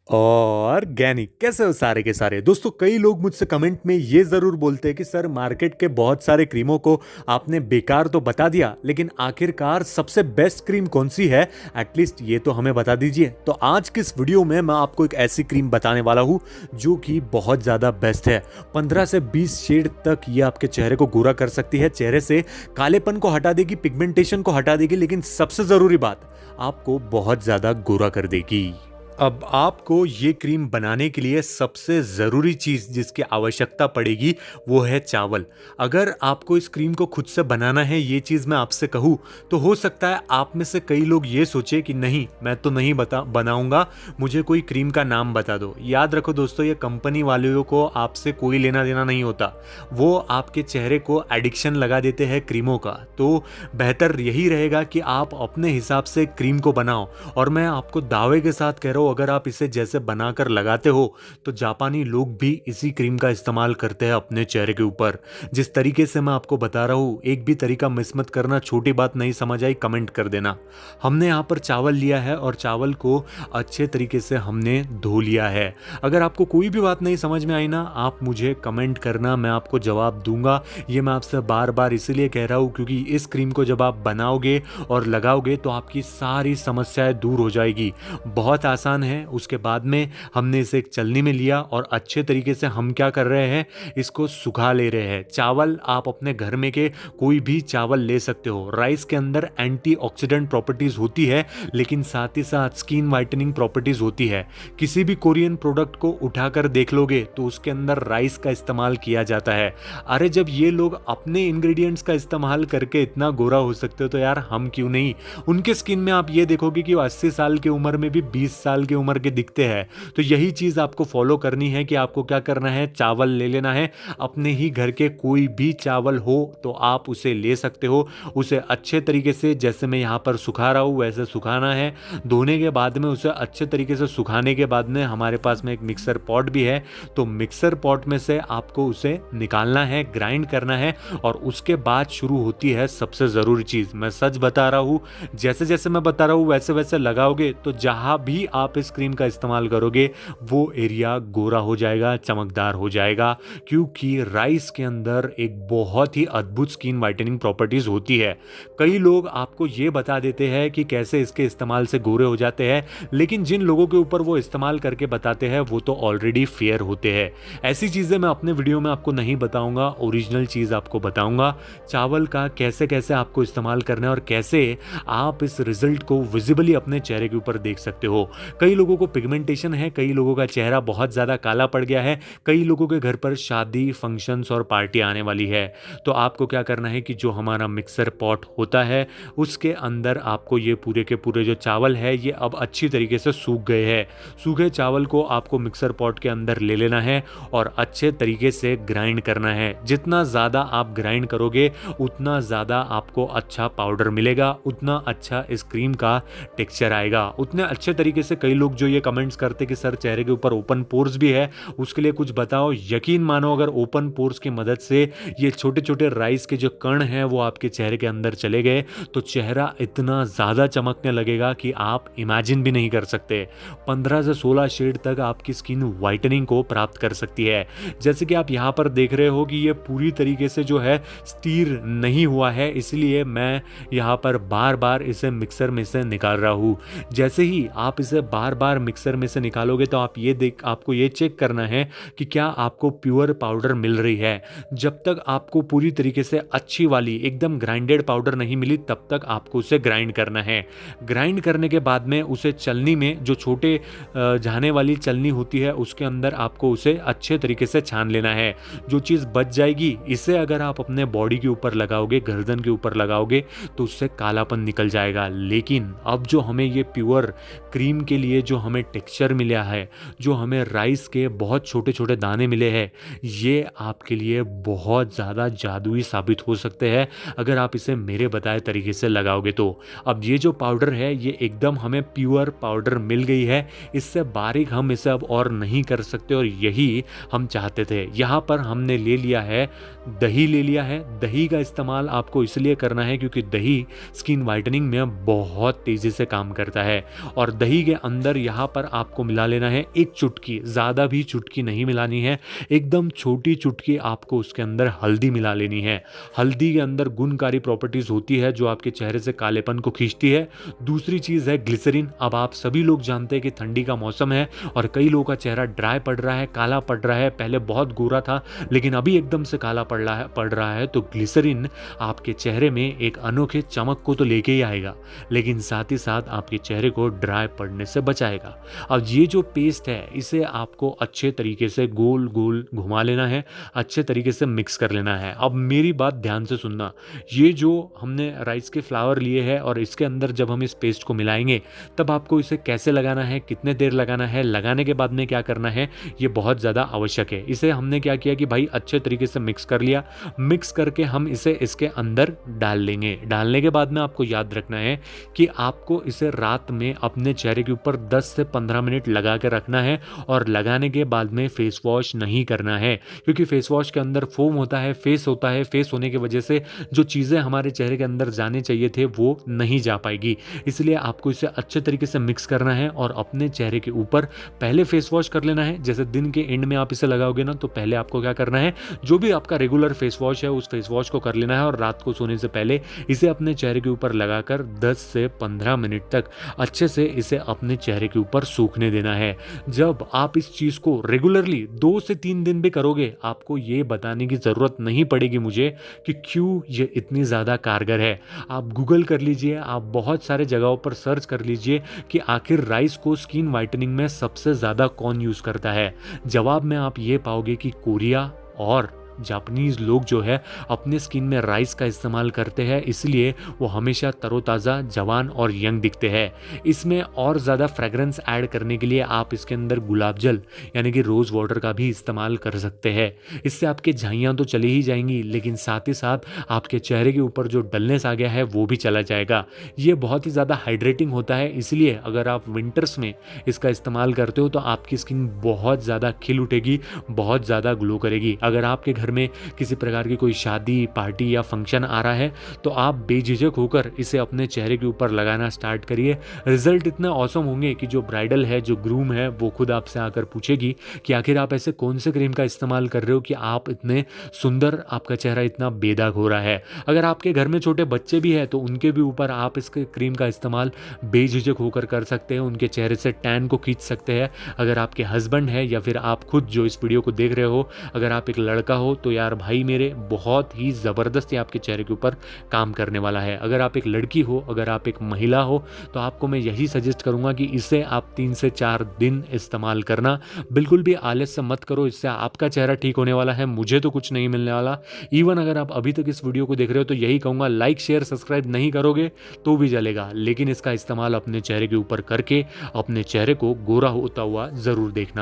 Organic कैसे हो सारे के सारे दोस्तों। कई लोग मुझसे कमेंट में ये जरूर बोलते हैं कि सर मार्केट के बहुत सारे क्रीमों को आपने बेकार तो बता दिया, लेकिन आखिरकार सबसे बेस्ट क्रीम कौन सी है, एटलीस्ट ये तो हमें बता दीजिए। तो आज की इस वीडियो में मैं आपको एक ऐसी क्रीम बताने वाला हूँ जो कि बहुत ज़्यादा बेस्ट है। 15 से 20 शेड तक ये आपके चेहरे को गोरा कर सकती है, चेहरे से कालेपन को हटा देगी, पिगमेंटेशन को हटा देगी, लेकिन सबसे ज़रूरी बात, आपको बहुत ज़्यादा गोरा कर देगी। अब आपको ये क्रीम बनाने के लिए सबसे ज़रूरी चीज़ जिसकी आवश्यकता पड़ेगी वो है चावल। अगर आपको इस क्रीम को खुद से बनाना है, ये चीज़ मैं आपसे कहूँ तो हो सकता है आप में से कई लोग ये सोचे कि नहीं, मैं तो नहीं बनाऊंगा, मुझे कोई क्रीम का नाम बता दो। याद रखो दोस्तों, ये कंपनी वालों को आपसे कोई लेना देना नहीं होता, वो आपके चेहरे को एडिक्शन लगा देते हैं क्रीमों का। तो बेहतर यही रहेगा कि आप अपने हिसाब से क्रीम को बनाओ। और मैं आपको दावे के साथ कह रहा हूँ, अगर आप इसे जैसे बनाकर लगाते हो तो जापानी लोग भी इसी क्रीम का इस्तेमाल करते हैं अपने चेहरे के ऊपर। जिस तरीके से मैं आपको बता रहा हूँ, एक भी तरीका मिस मत करना। छोटी बात नहीं समझ आई कमेंट कर देना। हमने यहाँ पर चावल लिया है और चावल को अच्छे तरीके से हमने धो लिया है। अगर आपको कोई भी बात नहीं समझ में आई ना, आप मुझे कमेंट करना, मैं आपको जवाब दूंगा। ये मैं आपसे बार बार इसीलिए कह रहा हूँ क्योंकि इस क्रीम को जब आप बनाओगे और लगाओगे तो आपकी सारी समस्याएं दूर हो जाएगी। बहुत आसान है। उसके बाद में हमने इसे एक चलनी में लिया और अच्छे तरीके से हम क्या कर रहे हैं, इसको सुखा ले रहे हैं। चावल आप अपने घर में के कोई भी चावल ले सकते हो। राइस के अंदर एंटीऑक्सीडेंट प्रॉपर्टीज होती है, लेकिन साथ ही साथ स्किन वाइटनिंग प्रॉपर्टीज होती है। किसी भी कोरियन प्रोडक्ट को उठाकर देख लोगे तो उसके अंदर राइस का इस्तेमाल किया जाता है। अरे जब ये लोग अपने इंग्रेडिएंट्स का इस्तेमाल करके इतना गोरा हो सकते हो तो यार हम क्यों नहीं। उनके स्किन में आप ये देखोगे कि वो 80 साल की उम्र में भी 20 साल की उम्र के दिखते हैं। तो यही चीज आपको फॉलो करनी है कि आपको क्या करना है, चावल ले लेना है। अपने ही घर के कोई भी चावल हो तो आप उसे ले सकते हो। उसे अच्छे तरीके से, जैसे मैं यहाँ पर सुखा रहा हूँ वैसे सुखाना है। धोने के बाद में उसे अच्छे तरीके से सुखाने के बाद में हमारे पास में एक मिक्सर पॉट भी है, तो मिक्सर पॉट में से आपको उसे निकालना है, ग्राइंड करना है। और उसके बाद शुरू होती है सबसे ज़रूरी चीज़। मैं सच बता रहा हूँ, जैसे जैसे मैं बता रहा हूँ वैसे वैसे लगाओगे तो जहाँ भी आप इस क्रीम का इस्तेमाल करोगे वो एरिया गोरा हो जाएगा, चमकदार हो जाएगा। क्योंकि राइस के अंदर एक बहुत ही अद्भुत स्किन वाइटनिंग प्रॉपर्टीज होती है। कई लोग आपको ये बता देते हैं कि कैसे इसके इस्तेमाल से गोरे हो जाते हैं, लेकिन जिन लोगों के ऊपर वो इस्तेमाल करके बताते हैं वो तो ऑलरेडी फेयर होते हैं। ऐसी चीज़ें मैं अपने वीडियो में आपको नहीं बताऊंगा, ओरिजिनल चीज़ आपको बताऊंगा। चावल का कैसे कैसे आपको इस्तेमाल करना है और कैसे आप इस रिजल्ट को विजिबली अपने चेहरे के ऊपर देख सकते हो। कई लोगों को पिगमेंटेशन है, कई लोगों का चेहरा बहुत ज़्यादा काला पड़ गया है, कई लोगों के घर पर शादी, फंक्शंस और पार्टी आने वाली है। तो आपको क्या करना है कि जो हमारा मिक्सर पॉट होता है उसके अंदर आपको ये पूरे के पूरे जो चावल है ये अब अच्छी तरीके से सूख गए हैं। सूखे चावल को आपको मिक्सर पॉट के अंदर ले लेना है और अच्छे तरीके से ग्राइंड करना है। जितना ज़्यादा आप ग्राइंड करोगे उतना ज़्यादा आपको अच्छा पाउडर मिलेगा, उतना अच्छा इस क्रीम का टेक्सचर आएगा। उतने अच्छे तरीके से कई लोग जो ये कमेंट्स करते कि सर चेहरे के ऊपर ओपन पोर्स भी है, उसके लिए कुछ बताओ। यकीन मानो, अगर ओपन पोर्स की मदद से ये छोटे छोटे राइस के जो कण हैं वो आपके चेहरे के अंदर चले गए तो चेहरा इतना ज़्यादा चमकने लगेगा कि आप इमेजिन भी नहीं कर सकते। 15 से 16 शेड तक आपकी स्किन वाइटनिंग को प्राप्त कर सकती है। जैसे कि आप यहाँ पर देख रहे हो कि ये पूरी तरीके से जो है स्टीर नहीं हुआ है, इसलिए मैं यहाँ पर बार बार इसे मिक्सर में से निकाल रहा हूँ। जैसे ही आप इसे बार बार मिक्सर में से निकालोगे तो आपको ये चेक करना है कि क्या आपको प्योर पाउडर मिल रही है। जब तक आपको पूरी तरीके से अच्छी वाली एकदम ग्राइंडेड पाउडर नहीं मिली तब तक आपको उसे ग्राइंड करना है। ग्राइंड करने के बाद में उसे चलनी में, जो छोटे झाने वाली चलनी होती है उसके अंदर आपको उसे अच्छे तरीके से छान लेना है। जो चीज़ बच जाएगी, इसे अगर आप अपने बॉडी के ऊपर लगाओगे, गर्दन के ऊपर लगाओगे तो उससे कालापन निकल जाएगा। लेकिन अब जो हमें ये प्योर क्रीम के लिए जो हमें टेक्सचर मिला है, जो हमें राइस के बहुत छोटे छोटे दाने मिले हैं, ये आपके लिए बहुत ज़्यादा जादुई साबित हो सकते हैं अगर आप इसे मेरे बताए तरीके से लगाओगे तो। अब ये जो पाउडर है ये एकदम हमें प्योर पाउडर मिल गई है, इससे बारीक हम इसे अब और नहीं कर सकते और यही हम चाहते थे। यहाँ पर हमने ले लिया है दही, ले लिया है। दही का इस्तेमाल आपको इसलिए करना है क्योंकि दही स्किन वाइटनिंग में बहुत तेज़ी से काम करता है और दही के अंदर यहाँ पर आपको मिला लेना है एक चुटकी, ज़्यादा भी चुटकी नहीं मिलानी है, एकदम छोटी चुटकी आपको उसके अंदर हल्दी मिला लेनी है। हल्दी के अंदर गुणकारी प्रॉपर्टीज़ होती है जो आपके चेहरे से कालेपन को खींचती है। दूसरी चीज़ है ग्लिसरीन। अब आप सभी लोग जानते हैं कि ठंडी का मौसम है और कई लोगों का चेहरा ड्राई पड़ रहा है, काला पड़ रहा है, पहले बहुत गोरा था लेकिन अभी एकदम से काला पड़ रहा है। तो ग्लिसरीन आपके चेहरे में एक अनोखे चमक को तो लेके ही आएगा, लेकिन साथ ही साथ आपके चेहरे को ड्राई पड़ने से बचाएगा। अब ये जो पेस्ट है इसे आपको अच्छे तरीके से गोल गोल घुमा लेना है, अच्छे तरीके से मिक्स कर लेना है। अब मेरी बात ध्यान से सुनना, ये जो हमने राइस के फ्लावर लिए हैं और इसके अंदर जब हम इस पेस्ट को मिलाएंगे तब आपको इसे कैसे लगाना है, कितने देर लगाना है, लगाने के बाद में क्या करना है, ये बहुत ज़्यादा आवश्यक है। इसे हमने क्या किया कि भाई अच्छे तरीके से मिक्स कर लिया, मिक्स करके हम इसे इसके अंदर डाल लेंगे। डालने के बाद में आपको याद रखना है कि आपको इसे रात में अपने चेहरे के ऊपर 10 से 15 मिनट लगा के रखना है और लगाने के बाद में फेस वॉश नहीं करना है, क्योंकि फेस वॉश के अंदर फोम होता है, फेस होता है, फेस होने की वजह से जो चीज़ें हमारे चेहरे के अंदर जाने चाहिए थे वो नहीं जा पाएगी। इसलिए आपको इसे अच्छे तरीके से मिक्स करना है और अपने चेहरे के ऊपर पहले फेस वॉश कर लेना है। जैसे दिन के एंड में आप इसे लगाओगे ना, तो पहले आपको क्या करना है, जो भी आपका रेगुलर फेस वॉश है उस फेस वॉश को कर लेना है और रात को सोने से पहले इसे अपने चेहरे के ऊपर लगाकर 10 से 15 मिनट तक अच्छे से इसे अपने चेहरे के ऊपर सूखने देना है। जब आप इस चीज़ को रेगुलरली 2 से 3 दिन भी करोगे, आपको ये बताने की ज़रूरत नहीं पड़ेगी मुझे कि क्यों ये इतनी ज़्यादा कारगर है। आप गूगल कर लीजिए, आप बहुत सारे जगहों पर सर्च कर लीजिए कि आखिर राइस को स्किन वाइटनिंग में सबसे ज़्यादा कौन यूज़ करता है। जवाब में आप ये पाओगे कि कोरिया और जापानीज लोग जो है अपने स्किन में राइस का इस्तेमाल करते हैं, इसलिए वो हमेशा तरोताज़ा, जवान और यंग दिखते हैं। इसमें और ज़्यादा फ्रेग्रेंस ऐड करने के लिए आप इसके अंदर गुलाब जल यानी कि रोज़ वाटर का भी इस्तेमाल कर सकते हैं। इससे आपके झाइयाँ तो चली ही जाएंगी, लेकिन साथ ही साथ आपके चेहरे के ऊपर जो डलनेस आ गया है वो भी चला जाएगा। ये बहुत ही ज़्यादा हाइड्रेटिंग होता है, इसलिए अगर आप विंटर्स में इसका इस्तेमाल करते हो तो आपकी स्किन बहुत ज़्यादा खिल उठेगी, बहुत ज़्यादा ग्लो करेगी। अगर आपके घर में किसी प्रकार की कोई शादी, पार्टी या फंक्शन आ रहा है तो आप बेझिझक होकर इसे अपने चेहरे के ऊपर लगाना स्टार्ट करिए। रिजल्ट इतने औसम होंगे कि जो ब्राइडल है, जो ग्रूम है, वो खुद आपसे आकर पूछेगी कि आखिर आप ऐसे कौन से क्रीम का इस्तेमाल कर रहे हो कि आप इतने सुंदर, आपका चेहरा इतना बेदाग हो रहा है। अगर आपके घर में छोटे बच्चे भी हैं तो उनके भी ऊपर आप इसके क्रीम का इस्तेमाल बेझिझक होकर कर सकते हैं, उनके चेहरे से टैन को खींच सकते हैं। अगर आपके हस्बैंड है या फिर आप खुद जो इस वीडियो को देख रहे हो, अगर आप एक लड़का हो तो यार भाई मेरे, बहुत ही ज़बरदस्त आपके चेहरे के ऊपर काम करने वाला है। अगर आप एक लड़की हो, अगर आप एक महिला हो, तो आपको मैं यही सजेस्ट करूंगा कि इसे आप 3 से 4 दिन इस्तेमाल करना। बिल्कुल भी आलस से मत करो, इससे आपका चेहरा ठीक होने वाला है, मुझे तो कुछ नहीं मिलने वाला। इवन अगर आप अभी तक इस वीडियो को देख रहे हो तो यही कहूँगा, लाइक शेयर सब्सक्राइब नहीं करोगे तो भी चलेगा, लेकिन इसका इस्तेमाल अपने चेहरे के ऊपर करके अपने चेहरे को गोरा होता हुआ ज़रूर देखना।